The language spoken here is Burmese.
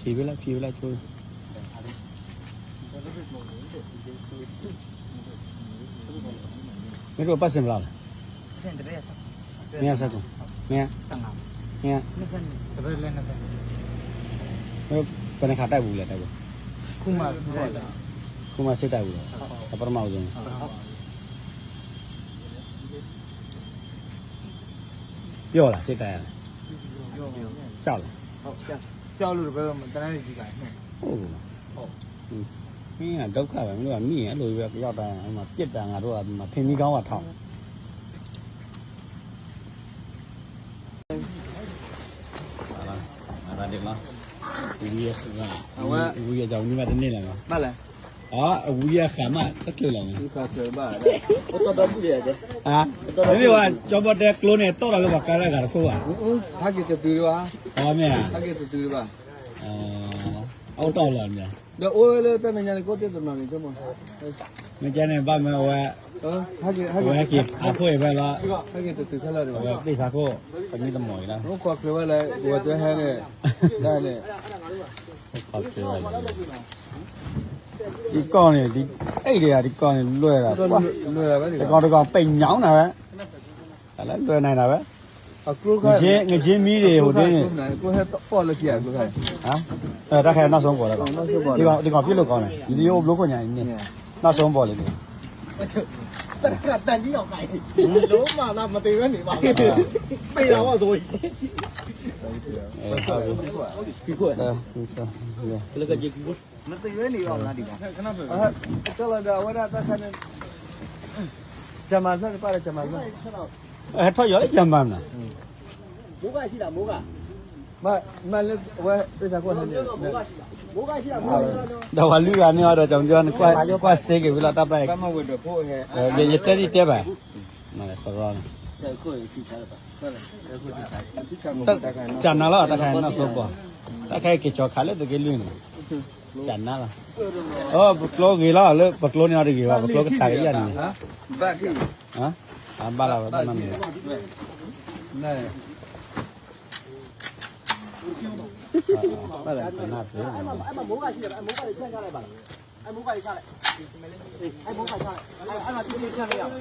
ဖြေးလိုက်ချိုးမင်းတို့ပတ်စင်မလား Sen tebe asa. မင်းဆက်ကုန်မင်း Tanga. မင်း Nasan tebe le nasan. မင်းဘယ်နှခါတိုက်ဘူးလဲတိုက်ဘူး Kuma tebe. ခုမှစစ်တိုက်ဘူးလားအပရမအောင်ဆုံးပြောလားစစ်တိုက်ရလားကြောက်လား Chao lu be ma tana ni ji ka. ဟုတ်ဘူးလားမင်းကဒုက္ခပဲမင်းတို့ကမိရင်အဲ့လိုပဲရောက်တိုင်းဟိုမှာပြစ်တာငါတို့ကမထင်ကြီးကောင်းကထောက်ဟာလားအားတယ်လားဒီရက်ကအဝေးကြောင်ဒီမှာတနေ့လာမှာ Ma la. ဟာအဝေးရခါမှတက်ကြလာမှာ Di ka ke ba. Oto bu ye de. ဟာဒီကကြောပတ်တဲ့ကလိုနဲ့တော့လာလို့ကားရတာခိုးပါ Ha ke te tu ba. ဟောမင်း Ha ke te tu ba. အောက်တော့လာမြန် De o le te me nya ko te to na ni mo. မကြနဲ့ဗတ်မဲ့ဝဲ Ha ke ဝဲကြီးအဖိုးပဲလား ha ke te tu khala de ဝဲ ba. ပိစာကိုပနိတမော်လား No ko ke ba le wo te ha ne. Da ne. ဟုတ်ကဲ့ဒီကောင်းနေဒီအဲ့တွေကဒီကောင်းနေလွဲတာ To ကွာ lu ya ba ဒီ ni. ကောင်တော့ပိန်ညောင်းတာပဲဒါလည်းလွဲနိုင်တာပဲ A kru င ka. ချင်းမီးတွေဟိုတင်းနေ Ko he po le ki ya ko ka. ဟမ်အဲ့တက်ခဲနောက်ဆုံးပေါ်လာတော့ နောက်ဆုံးပေါ်လာ ဒီကောင်ပြစ်လို့ကောင်းတယ်ဒီလိုဘလို့ခွညာနေနောက်ဆုံးပေါ်လေဒီ တန်ကြီးအောင်ခိုင်းလုံးမလားမသေးပဲနေပါဘူးပေတာပေါ့ဆိုရင် အဲဟုတ်ပြီ Ki ko. အဲဟုတ်ကဲ့ ကလကကြီးကူမသေးပဲနေပါဘူးလားဒီမှာခဏပဲ Ah, tela da wara ta kan. Jamal sa para Jamal. အဲထွက်ရောလေကြံပန်းလား မိုးကရှိတာမိုးက Ma le wa pe sa ko ne. မိုးကရှိတာမိုးက ဒါဝလူကနေတော့ကြောင်ကြောင်ကွာစေးကေဗလာတပ်ပိုက် Ba ma we do pho he. ရေတက်ရီတက်ပါမလဲစောရော Ko ki cha ba. Ko ki cha. Ki cha mo တက် ta kan. ကျန်နာလားတက်ခိုင်နောက်ဆုံးပေါ်တက်ခိုင်ကေချောခါလေတကယ်လွင်းနေကျန်နာလားအော်ဘကလောဂေလာလေဘကလောနေရကေပါဘကလောကတာရရနေ Ha? Ba ki. ဟမ်အဘာလာဘာနာမည် Ne. ဘာလဲနာပြေ အဲ့မှာမိုးကရှိတယ်အဲ့မိုးကလေးဖြန့်ချလိုက်ပါလားအဲ့မိုးကလေးချလိုက်အဲ့မိုးကချလိုက်အဲ့မှာပြင်းပြင်းဖြန့်လိုက်ရအောင်